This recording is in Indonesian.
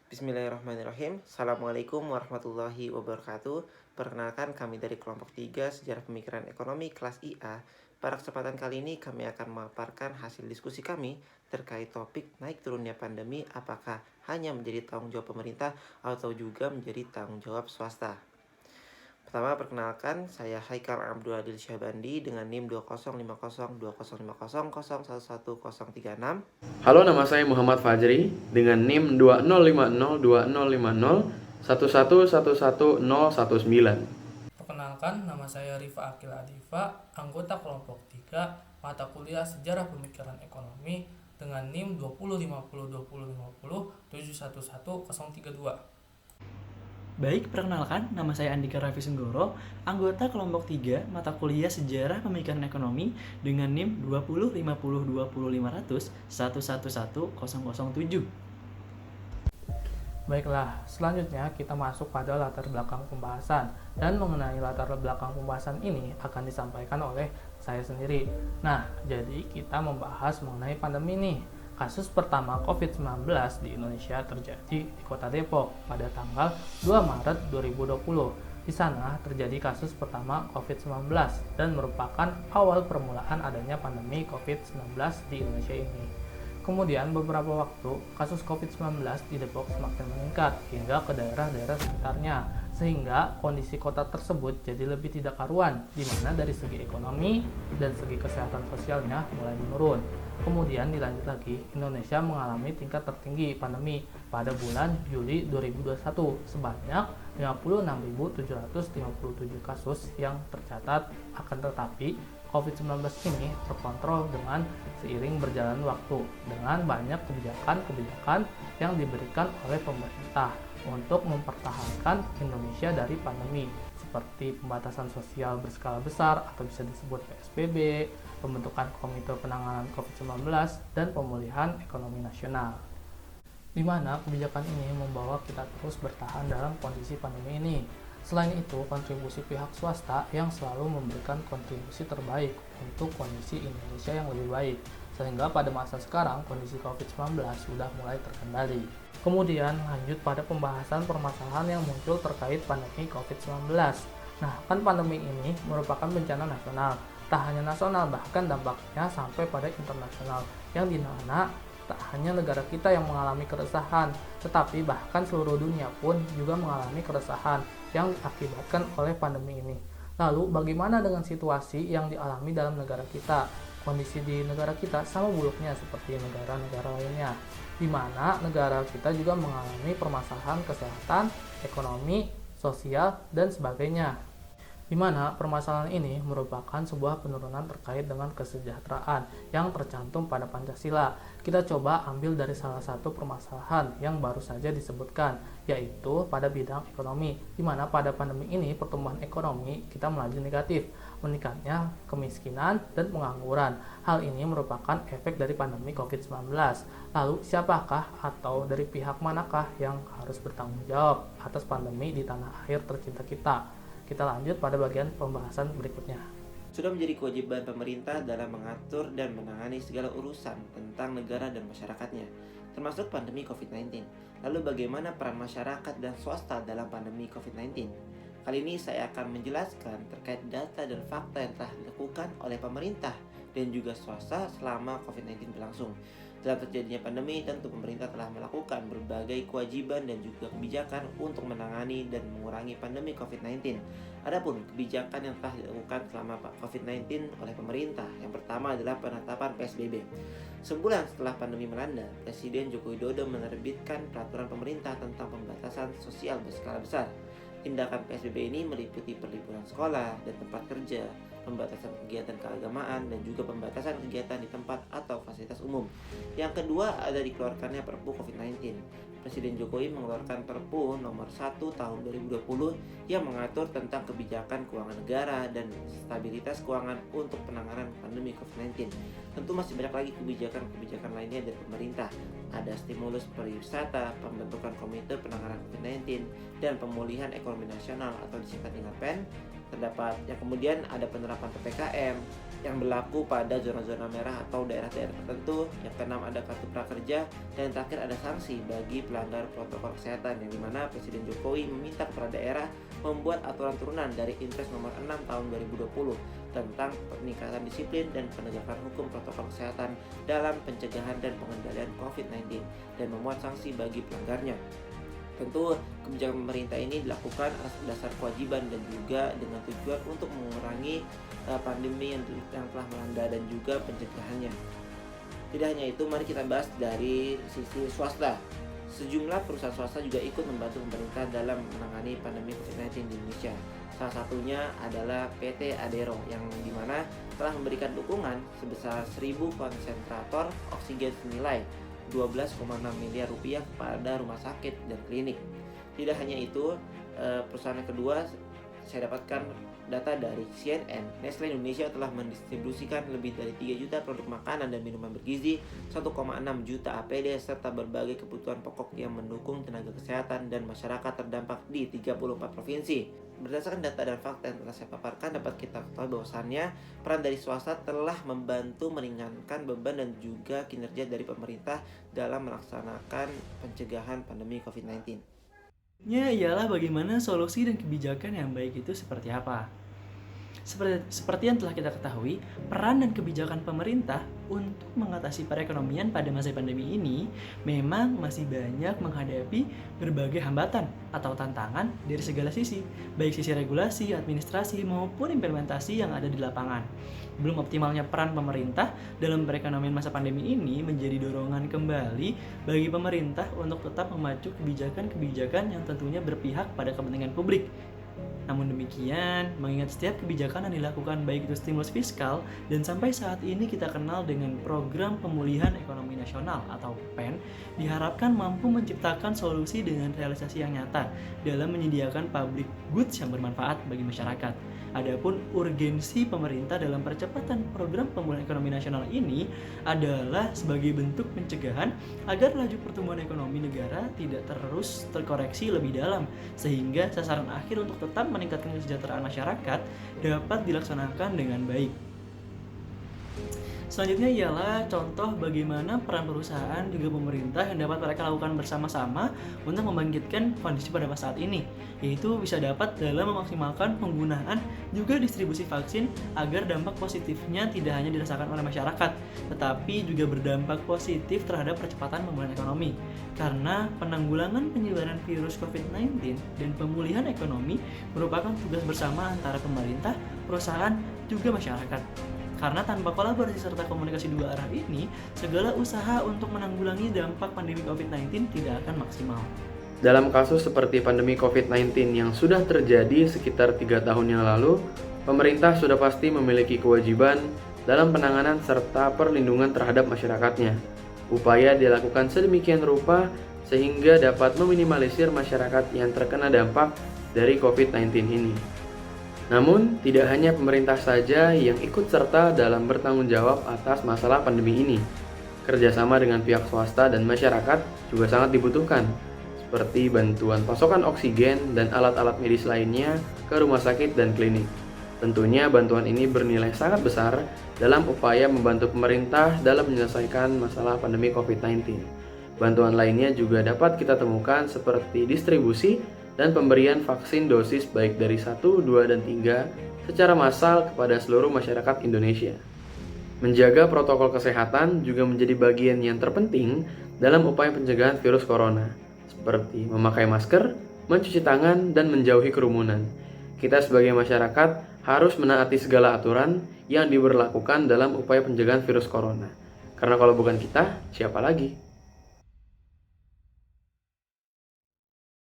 Bismillahirrahmanirrahim. Assalamualaikum warahmatullahi wabarakatuh. Perkenalkan, kami dari kelompok 3 Sejarah Pemikiran Ekonomi kelas IA. Pada kesempatan kali ini kami akan memaparkan hasil diskusi kami terkait topik naik turunnya pandemi, apakah hanya menjadi tanggung jawab pemerintah atau juga menjadi tanggung jawab swasta. Pertama, perkenalkan, saya Haikal Abdul Adil Syahbandi dengan NIM 20502050011036. Halo, nama saya Muhammad Fajri dengan NIM 2050205011111019. Perkenalkan, nama saya Rifa Akil Adifa, anggota kelompok 3, mata kuliah Sejarah Pemikiran Ekonomi dengan NIM 2050250711032. Baik, perkenalkan, nama saya Andika Raffi Senggoro, anggota kelompok 3 mata kuliah Sejarah Pemikiran Ekonomi dengan NIM 205025011111007. Baiklah, selanjutnya kita masuk pada latar belakang pembahasan, dan mengenai latar belakang pembahasan ini akan disampaikan oleh saya sendiri. Nah, jadi kita membahas mengenai pandemi nih. Kasus pertama COVID-19 di Indonesia terjadi di Kota Depok pada tanggal 2 Maret 2020. Di sana terjadi kasus pertama COVID-19 dan merupakan awal permulaan adanya pandemi COVID-19 di Indonesia ini. Kemudian beberapa waktu, kasus COVID-19 di Depok semakin meningkat hingga ke daerah-daerah sekitarnya, sehingga kondisi kota tersebut jadi lebih tidak karuan, di mana dari segi ekonomi dan segi kesehatan sosialnya mulai menurun. Kemudian dilanjut lagi, Indonesia mengalami tingkat tertinggi pandemi pada bulan Juli 2021 sebanyak 56.757 kasus yang tercatat. Akan tetapi, COVID-19 ini terkontrol dengan seiring berjalan waktu dengan banyak kebijakan-kebijakan yang diberikan oleh pemerintah untuk mempertahankan Indonesia dari pandemi, seperti pembatasan sosial berskala besar atau bisa disebut PSBB, pembentukan Komite Penanganan COVID-19, dan pemulihan ekonomi nasional. Di mana kebijakan ini membawa kita terus bertahan dalam kondisi pandemi ini. Selain itu, kontribusi pihak swasta yang selalu memberikan kontribusi terbaik untuk kondisi Indonesia yang lebih baik, sehingga pada masa sekarang kondisi COVID-19 sudah mulai terkendali. Kemudian lanjut pada pembahasan permasalahan yang muncul terkait pandemi COVID-19. Nah, kan pandemi ini merupakan bencana nasional. Tak hanya nasional, bahkan dampaknya sampai pada internasional, yang dimana tak hanya negara kita yang mengalami keresahan, tetapi bahkan seluruh dunia pun juga mengalami keresahan yang diakibatkan oleh pandemi ini. Lalu bagaimana dengan situasi yang dialami dalam negara kita? Kondisi di negara kita sama buruknya seperti negara-negara lainnya, di mana negara kita juga mengalami permasalahan kesehatan, ekonomi, sosial, dan sebagainya. Di mana permasalahan ini merupakan sebuah penurunan terkait dengan kesejahteraan yang tercantum pada Pancasila. Kita coba ambil dari salah satu permasalahan yang baru saja disebutkan, yaitu pada bidang ekonomi, di mana pada pandemi ini pertumbuhan ekonomi kita melaju negatif, meningkatnya kemiskinan dan pengangguran. Hal ini merupakan efek dari pandemi COVID-19. Lalu siapakah atau dari pihak manakah yang harus bertanggung jawab atas pandemi di tanah air tercinta kita? Kita lanjut pada bagian pembahasan berikutnya. Sudah menjadi kewajiban pemerintah dalam mengatur dan menangani segala urusan tentang negara dan masyarakatnya, termasuk pandemi COVID-19. Lalu bagaimana peran masyarakat dan swasta dalam pandemi COVID-19? Kali ini saya akan menjelaskan terkait data dan fakta yang telah dilakukan oleh pemerintah dan juga swasta selama COVID-19 berlangsung. Dalam terjadinya pandemi, tentu pemerintah telah melakukan berbagai kewajiban dan juga kebijakan untuk menangani dan mengurangi pandemi COVID-19. Adapun kebijakan yang telah dilakukan selama COVID-19 oleh pemerintah, yang pertama adalah penetapan PSBB. Sebulan setelah pandemi melanda, Presiden Joko Widodo menerbitkan peraturan pemerintah tentang pembatasan sosial berskala besar. Tindakan PSBB ini meliputi perliburan sekolah dan tempat kerja, pembatasan kegiatan keagamaan, dan juga pembatasan kegiatan di tempat atau fasilitas umum. Yang kedua ada dikeluarkannya Perpu COVID-19. Presiden Jokowi mengeluarkan Perpu nomor 1 tahun 2020 yang mengatur tentang kebijakan keuangan negara dan stabilitas keuangan untuk penanganan pandemi COVID-19. Tentu masih banyak lagi kebijakan-kebijakan lainnya dari pemerintah. Ada stimulus pariwisata, pembentukan Komite Penanganan COVID-19, dan pemulihan ekonomi nasional atau disingkat dengan PEN, Yang kemudian ada penerapan PPKM yang berlaku pada zona-zona merah atau daerah-daerah tertentu. Yang keenam ada kartu prakerja, dan yang terakhir ada sanksi bagi pelanggar protokol kesehatan, yang dimana Presiden Jokowi meminta kepada daerah membuat aturan turunan dari Impres nomor 6 tahun 2020 tentang peningkatan disiplin dan penegakan hukum protokol kesehatan dalam pencegahan dan pengendalian COVID-19 dan memuat sanksi bagi pelanggarnya. Tentu kebijakan pemerintah ini dilakukan atas dasar kewajiban dan juga dengan tujuan untuk mengurangi pandemi yang telah melanda dan juga pencegahannya. Tidak hanya itu, mari kita bahas dari sisi swasta. Sejumlah perusahaan swasta juga ikut membantu pemerintah dalam menangani pandemi COVID-19 di Indonesia. Salah satunya adalah PT Adero, yang dimana telah memberikan dukungan sebesar 1.000 konsentrator oksigen senilai 12,6 miliar rupiah kepada rumah sakit dan klinik. Tidak hanya itu, perusahaan yang kedua, saya dapatkan data dari CNN, Nestle Indonesia telah mendistribusikan lebih dari 3 juta produk makanan dan minuman bergizi, 1,6 juta APD, serta berbagai kebutuhan pokok yang mendukung tenaga kesehatan dan masyarakat terdampak di 34 provinsi. Berdasarkan data dan fakta yang telah saya paparkan, dapat kita ketahui bahwasannya peran dari swasta telah membantu meringankan beban dan juga kinerja dari pemerintah dalam melaksanakan pencegahan pandemi COVID-19. Ialah bagaimana solusi dan kebijakan yang baik itu seperti apa. Seperti yang telah kita ketahui, peran dan kebijakan pemerintah untuk mengatasi perekonomian pada masa pandemi ini memang masih banyak menghadapi berbagai hambatan atau tantangan dari segala sisi, baik sisi regulasi, administrasi, maupun implementasi yang ada di lapangan. Belum optimalnya peran pemerintah dalam perekonomian masa pandemi ini menjadi dorongan kembali bagi pemerintah untuk tetap memacu kebijakan-kebijakan yang tentunya berpihak pada kepentingan publik. Namun demikian, mengingat setiap kebijakan yang dilakukan baik itu stimulus fiskal dan sampai saat ini kita kenal dengan Program Pemulihan Ekonomi Nasional atau PEN, diharapkan mampu menciptakan solusi dengan realisasi yang nyata dalam menyediakan public goods yang bermanfaat bagi masyarakat. Adapun urgensi pemerintah dalam percepatan program pemulihan ekonomi nasional ini adalah sebagai bentuk pencegahan agar laju pertumbuhan ekonomi negara tidak terus terkoreksi lebih dalam, sehingga sasaran akhir untuk tetap meningkatkan kesejahteraan masyarakat dapat dilaksanakan dengan baik. Selanjutnya ialah contoh bagaimana peran perusahaan juga pemerintah yang dapat mereka lakukan bersama-sama untuk membangkitkan kondisi pada masa saat ini, yaitu bisa dapat dalam memaksimalkan penggunaan juga distribusi vaksin agar dampak positifnya tidak hanya dirasakan oleh masyarakat, tetapi juga berdampak positif terhadap percepatan pemulihan ekonomi. Karena penanggulangan penyebaran virus COVID-19 dan pemulihan ekonomi merupakan tugas bersama antara pemerintah, perusahaan, juga masyarakat. Karena tanpa kolaborasi serta komunikasi dua arah ini, segala usaha untuk menanggulangi dampak pandemi COVID-19 tidak akan maksimal. Dalam kasus seperti pandemi COVID-19 yang sudah terjadi sekitar 3 tahun yang lalu, pemerintah sudah pasti memiliki kewajiban dalam penanganan serta perlindungan terhadap masyarakatnya. Upaya dilakukan sedemikian rupa sehingga dapat meminimalisir masyarakat yang terkena dampak dari COVID-19 ini. Namun, tidak hanya pemerintah saja yang ikut serta dalam bertanggung jawab atas masalah pandemi ini. Kerjasama dengan pihak swasta dan masyarakat juga sangat dibutuhkan, seperti bantuan pasokan oksigen dan alat-alat medis lainnya ke rumah sakit dan klinik. Tentunya bantuan ini bernilai sangat besar dalam upaya membantu pemerintah dalam menyelesaikan masalah pandemi COVID-19. Bantuan lainnya juga dapat kita temukan seperti distribusi dan pemberian vaksin dosis baik dari 1, 2, dan 3 secara massal kepada seluruh masyarakat Indonesia. Menjaga protokol kesehatan juga menjadi bagian yang terpenting dalam upaya pencegahan virus corona, seperti memakai masker, mencuci tangan, dan menjauhi kerumunan. Kita sebagai masyarakat harus menaati segala aturan yang diberlakukan dalam upaya pencegahan virus corona. Karena kalau bukan kita, siapa lagi?